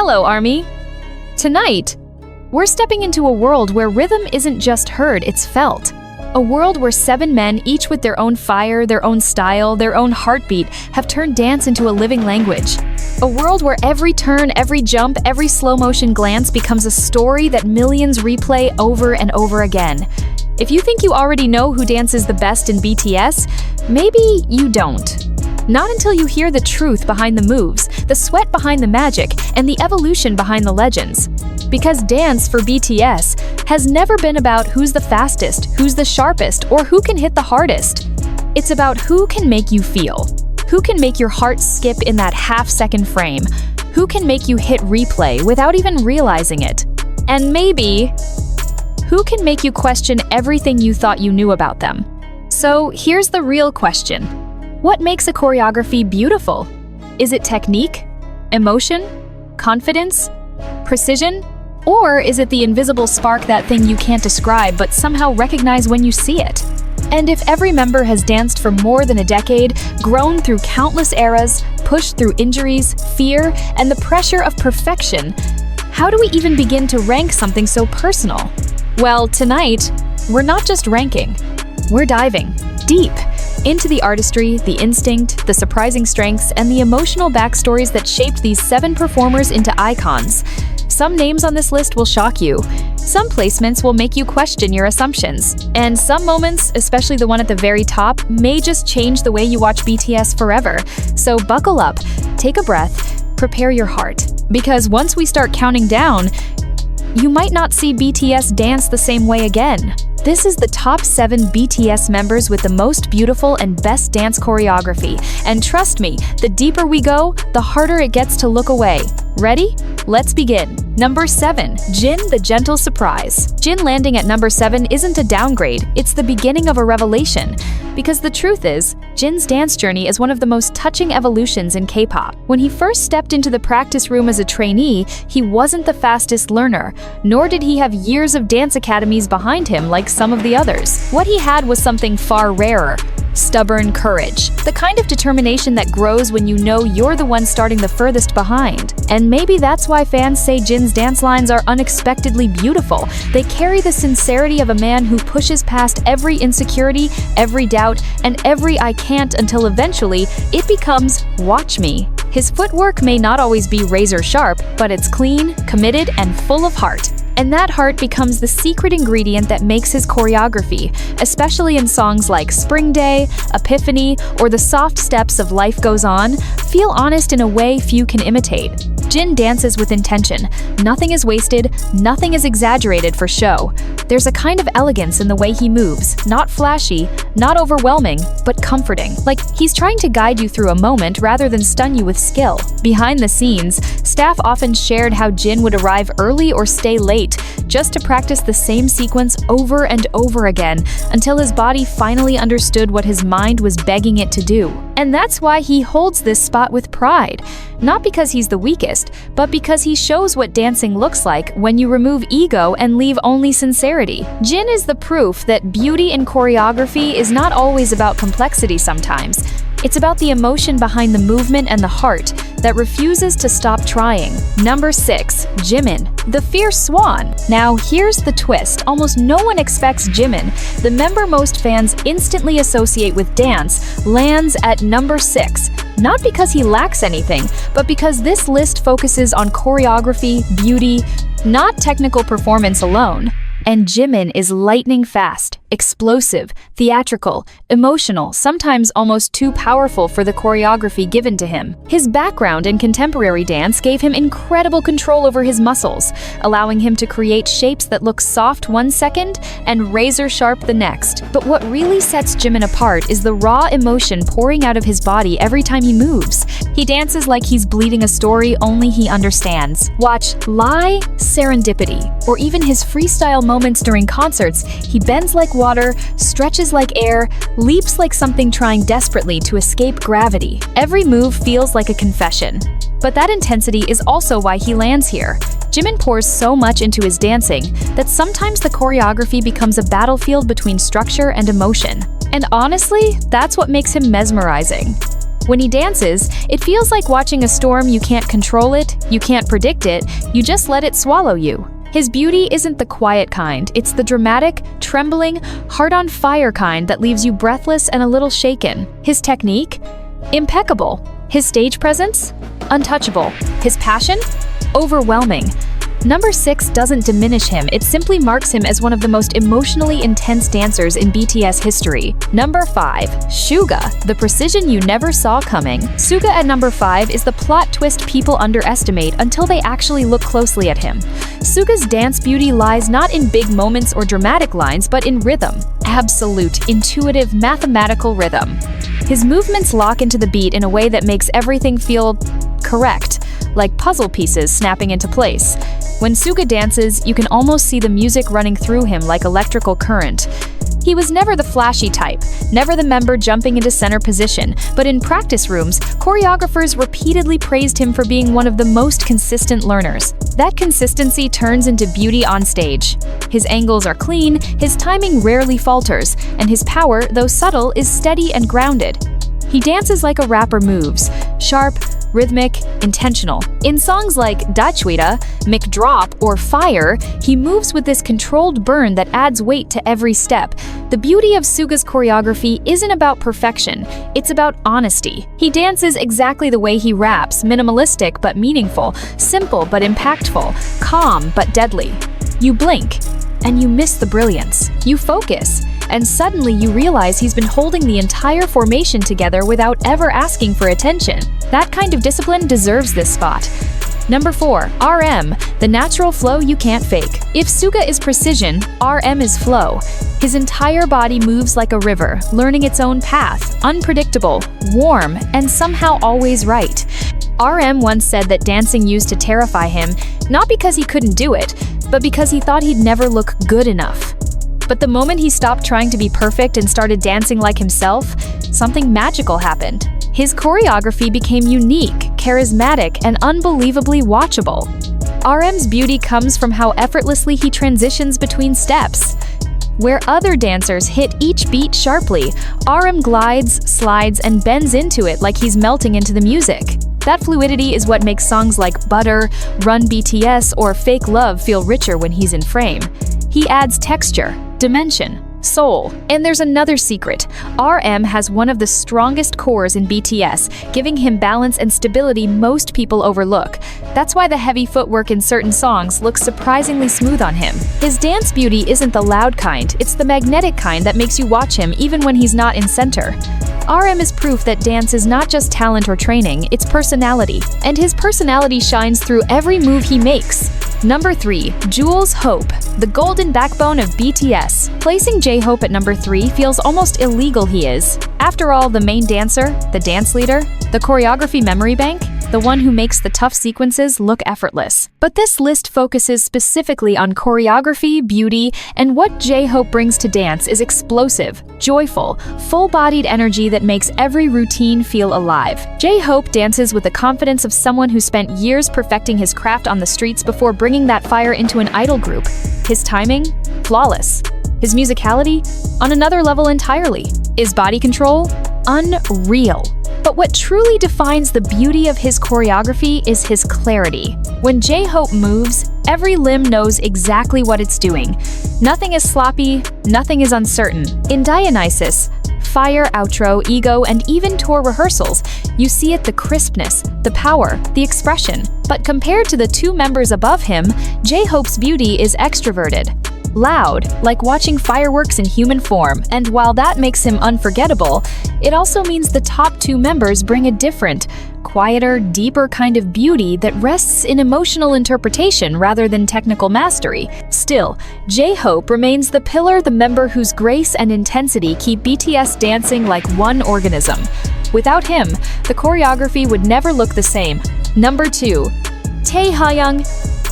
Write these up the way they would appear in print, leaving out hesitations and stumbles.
Hello, Army! Tonight, we're stepping into a world where rhythm isn't just heard, it's felt. A world where 7 men, each with their own fire, their own style, their own heartbeat, have turned dance into a living language. A world where every turn, every jump, every slow-motion glance becomes a story that millions replay over and over again. If you think you already know who dances the best in BTS, maybe you don't. Not until you hear the truth behind the moves, the sweat behind the magic, and the evolution behind the legends. Because dance for BTS has never been about who's the fastest, who's the sharpest, or who can hit the hardest. It's about who can make you feel, who can make your heart skip in that half-second frame, who can make you hit replay without even realizing it, and maybe who can make you question everything you thought you knew about them. So here's the real question. What makes a choreography beautiful? Is it technique, emotion, confidence, precision? Or is it the invisible spark, that thing you can't describe but somehow recognize when you see it? And if every member has danced for more than a decade, grown through countless eras, pushed through injuries, fear, and the pressure of perfection, how do we even begin to rank something so personal? Well, tonight, we're not just ranking. We're diving deep into the artistry, the instinct, the surprising strengths, and the emotional backstories that shaped these 7 performers into icons. Some names on this list will shock you. Some placements will make you question your assumptions. And some moments, especially the one at the very top, may just change the way you watch BTS forever. So buckle up, take a breath, prepare your heart. Because once we start counting down, you might not see BTS dance the same way again. This is the top 7 BTS members with the most beautiful and best dance choreography. And trust me, the deeper we go, the harder it gets to look away. Ready? Let's begin. Number 7, Jin, the gentle surprise. Jin landing at number 7 isn't a downgrade, it's the beginning of a revelation. Because the truth is, Jin's dance journey is one of the most touching evolutions in K-pop. When he first stepped into the practice room as a trainee, he wasn't the fastest learner, nor did he have years of dance academies behind him like some of the others. What he had was something far rarer: stubborn courage. The kind of determination that grows when you know you're the one starting the furthest behind. And maybe that's why fans say Jin's dance lines are unexpectedly beautiful. They carry the sincerity of a man who pushes past every insecurity, every doubt, and every I can't until eventually it becomes watch me. His footwork may not always be razor sharp, but it's clean, committed, and full of heart. And that heart becomes the secret ingredient that makes his choreography, especially in songs like Spring Day, Epiphany, or the soft steps of Life Goes On, feel honest in a way few can imitate. Jin dances with intention. Nothing is wasted, nothing is exaggerated for show. There's a kind of elegance in the way he moves, not flashy, not overwhelming, but comforting. Like he's trying to guide you through a moment rather than stun you with skill. Behind the scenes, staff often shared how Jin would arrive early or stay late, just to practice the same sequence over and over again until his body finally understood what his mind was begging it to do. And that's why he holds this spot with pride. Not because he's the weakest, but because he shows what dancing looks like when you remove ego and leave only sincerity. Jin is the proof that beauty in choreography is not always about complexity sometimes. It's about the emotion behind the movement and the heart that refuses to stop trying. Number 6, Jimin, the fierce swan. Now here's the twist. Almost no one expects Jimin, the member most fans instantly associate with dance, lands at number 6. Not because he lacks anything, but because this list focuses on choreography, beauty, not technical performance alone. And Jimin is lightning fast, explosive, theatrical, emotional, sometimes almost too powerful for the choreography given to him. His background in contemporary dance gave him incredible control over his muscles, allowing him to create shapes that look soft one second and razor sharp the next. But what really sets Jimin apart is the raw emotion pouring out of his body every time he moves. He dances like he's bleeding a story only he understands. Watch Lie, Serendipity, or even his freestyle moments during concerts. He bends like water, stretches like air, leaps like something trying desperately to escape gravity. Every move feels like a confession. But that intensity is also why he lands here. Jimin pours so much into his dancing that sometimes the choreography becomes a battlefield between structure and emotion. And honestly, that's what makes him mesmerizing. When he dances, it feels like watching a storm. You can't control it, you can't predict it, you just let it swallow you. His beauty isn't the quiet kind, it's the dramatic, trembling, heart-on-fire kind that leaves you breathless and a little shaken. His technique? Impeccable. His stage presence? Untouchable. His passion? Overwhelming. Number 6 doesn't diminish him, it simply marks him as one of the most emotionally intense dancers in BTS history. Number 5. Suga, the precision you never saw coming. Suga at number 5 is the plot twist people underestimate until they actually look closely at him. Suga's dance beauty lies not in big moments or dramatic lines, but in rhythm. Absolute, intuitive, mathematical rhythm. His movements lock into the beat in a way that makes everything feel correct, like puzzle pieces snapping into place. When Suga dances, you can almost see the music running through him like electrical current. He was never the flashy type, never the member jumping into center position, but in practice rooms, choreographers repeatedly praised him for being one of the most consistent learners. That consistency turns into beauty on stage. His angles are clean, his timing rarely falters, and his power, though subtle, is steady and grounded. He dances like a rapper moves, sharp, rhythmic, intentional. In songs like Dachwita, McDrop, or Fire, he moves with this controlled burn that adds weight to every step. The beauty of Suga's choreography isn't about perfection, it's about honesty. He dances exactly the way he raps, minimalistic but meaningful, simple but impactful, calm but deadly. You blink, and you miss the brilliance. You focus, and suddenly you realize he's been holding the entire formation together without ever asking for attention. That kind of discipline deserves this spot. Number 4. RM, the natural flow you can't fake. If Suga is precision, RM is flow. His entire body moves like a river, learning its own path, unpredictable, warm, and somehow always right. RM once said that dancing used to terrify him, not because he couldn't do it, but because he thought he'd never look good enough. But the moment he stopped trying to be perfect and started dancing like himself, something magical happened. His choreography became unique, charismatic, and unbelievably watchable. RM's beauty comes from how effortlessly he transitions between steps. Where other dancers hit each beat sharply, RM glides, slides, and bends into it like he's melting into the music. That fluidity is what makes songs like Butter, Run BTS, or Fake Love feel richer when he's in frame. He adds texture, dimension, soul. And there's another secret. RM has one of the strongest cores in BTS, giving him balance and stability most people overlook. That's why the heavy footwork in certain songs looks surprisingly smooth on him. His dance beauty isn't the loud kind, it's the magnetic kind that makes you watch him even when he's not in center. RM is proof that dance is not just talent or training, it's personality. And his personality shines through every move he makes. Number 3. Jhope, the golden backbone of BTS. Placing Jhope at number 3 feels almost illegal. He is, after all, the main dancer, the dance leader, the choreography memory bank, the one who makes the tough sequences look effortless. But this list focuses specifically on choreography, beauty, and what Jhope brings to dance is explosive, joyful, full-bodied energy that makes every routine feel alive. Jhope dances with the confidence of someone who spent years perfecting his craft on the streets before bringing that fire into an idol group. His timing? Flawless. His musicality? On another level entirely. His body control? Unreal. But what truly defines the beauty of his choreography is his clarity. When Jhope moves, every limb knows exactly what it's doing. Nothing is sloppy, nothing is uncertain. In Dionysus, Fire, Outro, Ego, and even tour rehearsals, you see it: the crispness, the power, the expression. But compared to the two members above him, Jhope's beauty is extroverted. Loud, like watching fireworks in human form, and while that makes him unforgettable, it also means the top two members bring a different, quieter, deeper kind of beauty that rests in emotional interpretation rather than technical mastery. Still, Jhope remains the pillar, the member whose grace and intensity keep BTS dancing like one organism. Without him, the choreography would never look the same. Number 2. Taehyung,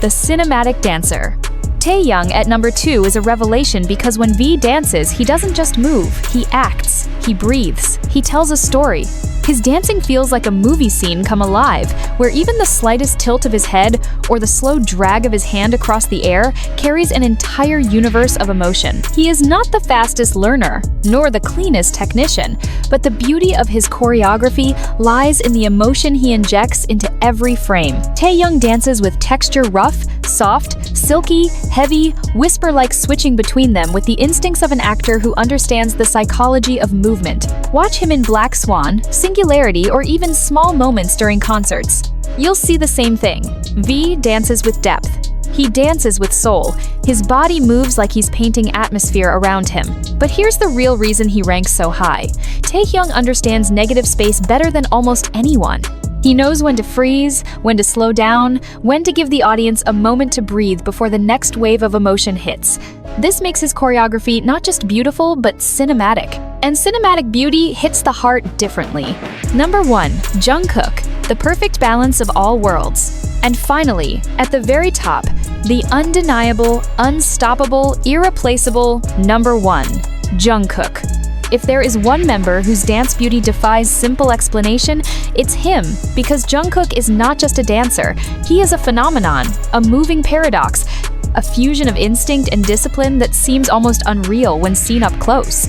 the cinematic dancer. Taehyung at number 2 is a revelation because when V dances, he doesn't just move, he acts, he breathes, he tells a story. His dancing feels like a movie scene come alive, where even the slightest tilt of his head or the slow drag of his hand across the air carries an entire universe of emotion. He is not the fastest learner, nor the cleanest technician, but the beauty of his choreography lies in the emotion he injects into every frame. Taehyung dances with texture rough, soft, silky, heavy, whisper-like, switching between them with the instincts of an actor who understands the psychology of movement. Watch him in Black Swan, Singularity, or even small moments during concerts. You'll see the same thing. V dances with depth. He dances with soul. His body moves like he's painting atmosphere around him. But here's the real reason he ranks so high. Taehyung understands negative space better than almost anyone. He knows when to freeze, when to slow down, when to give the audience a moment to breathe before the next wave of emotion hits. This makes his choreography not just beautiful, but cinematic. And cinematic beauty hits the heart differently. Number 1. Jungkook, the perfect balance of all worlds. And finally, at the very top, the undeniable, unstoppable, irreplaceable number 1, Jungkook. If there is one member whose dance beauty defies simple explanation, it's him, because Jungkook is not just a dancer, he is a phenomenon, a moving paradox, a fusion of instinct and discipline that seems almost unreal when seen up close.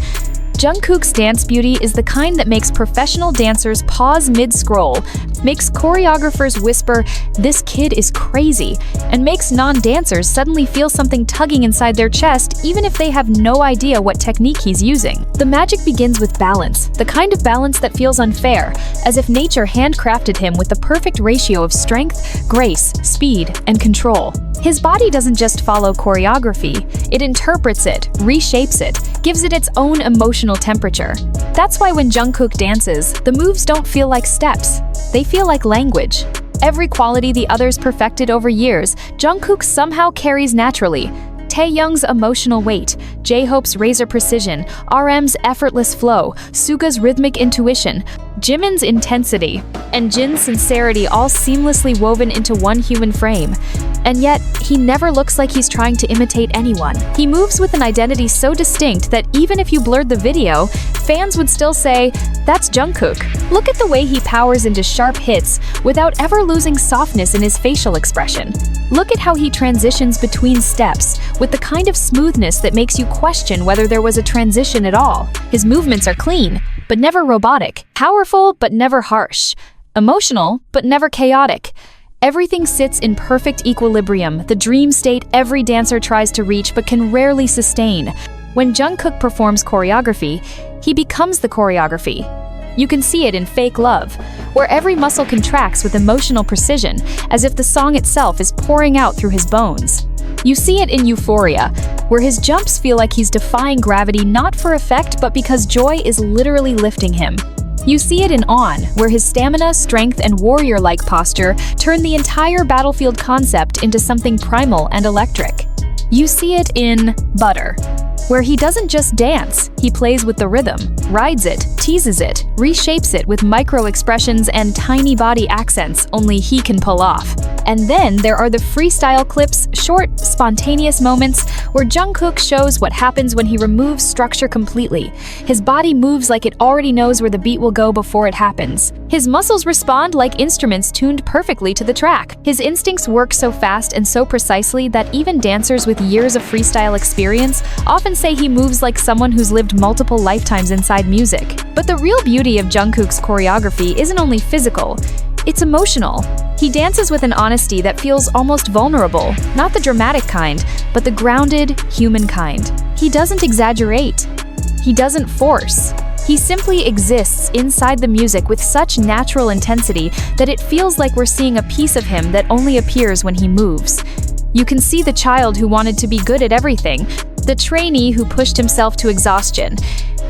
Jungkook's dance beauty is the kind that makes professional dancers pause mid-scroll, makes choreographers whisper, "This kid is crazy," and makes non-dancers suddenly feel something tugging inside their chest even if they have no idea what technique he's using. The magic begins with balance, the kind of balance that feels unfair, as if nature handcrafted him with the perfect ratio of strength, grace, speed, and control. His body doesn't just follow choreography, it interprets it, reshapes it, gives it its own emotional temperature. That's why when Jungkook dances, the moves don't feel like steps, they feel like language. Every quality the others perfected over years, Jungkook somehow carries naturally. Taehyung's emotional weight, J-Hope's razor precision, RM's effortless flow, Suga's rhythmic intuition, Jimin's intensity, and Jin's sincerity all seamlessly woven into one human frame. And yet, he never looks like he's trying to imitate anyone. He moves with an identity so distinct that even if you blurred the video, fans would still say, "That's Jungkook." Look at the way he powers into sharp hits without ever losing softness in his facial expression. Look at how he transitions between steps with the kind of smoothness that makes you question whether there was a transition at all. His movements are clean, but never robotic, powerful, but never harsh, emotional, but never chaotic. Everything sits in perfect equilibrium, the dream state every dancer tries to reach but can rarely sustain. When Jungkook performs choreography, he becomes the choreography. You can see it in Fake Love, where every muscle contracts with emotional precision, as if the song itself is pouring out through his bones. You see it in Euphoria, where his jumps feel like he's defying gravity not for effect but because joy is literally lifting him. You see it in On, where his stamina, strength, and warrior-like posture turn the entire battlefield concept into something primal and electric. You see it in Butter, where he doesn't just dance, he plays with the rhythm, rides it, teases it, reshapes it with micro-expressions and tiny body accents only he can pull off. And then there are the freestyle clips, short, spontaneous moments where Jungkook shows what happens when he removes structure completely. His body moves like it already knows where the beat will go before it happens. His muscles respond like instruments tuned perfectly to the track. His instincts work so fast and so precisely that even dancers with years of freestyle experience often say he moves like someone who's lived multiple lifetimes inside music. But the real beauty of Jungkook's choreography isn't only physical, it's emotional. He dances with an honesty that feels almost vulnerable, not the dramatic kind, but the grounded, human kind. He doesn't exaggerate. He doesn't force. He simply exists inside the music with such natural intensity that it feels like we're seeing a piece of him that only appears when he moves. You can see the child who wanted to be good at everything, the trainee who pushed himself to exhaustion,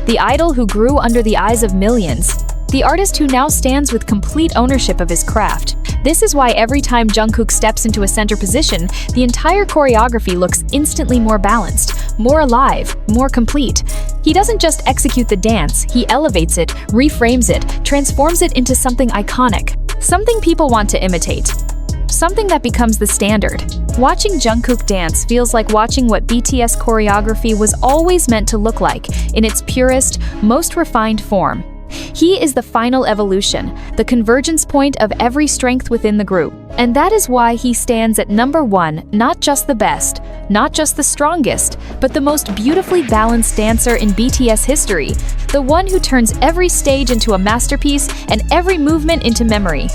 the idol who grew under the eyes of millions, the artist who now stands with complete ownership of his craft. This is why every time Jungkook steps into a center position, the entire choreography looks instantly more balanced, more alive, more complete. He doesn't just execute the dance, he elevates it, reframes it, transforms it into something iconic, something people want to imitate, something that becomes the standard. Watching Jungkook dance feels like watching what BTS choreography was always meant to look like, in its purest, most refined form. He is the final evolution, the convergence point of every strength within the group. And that is why he stands at number 1, not just the best, not just the strongest, but the most beautifully balanced dancer in BTS history, the one who turns every stage into a masterpiece and every movement into memory.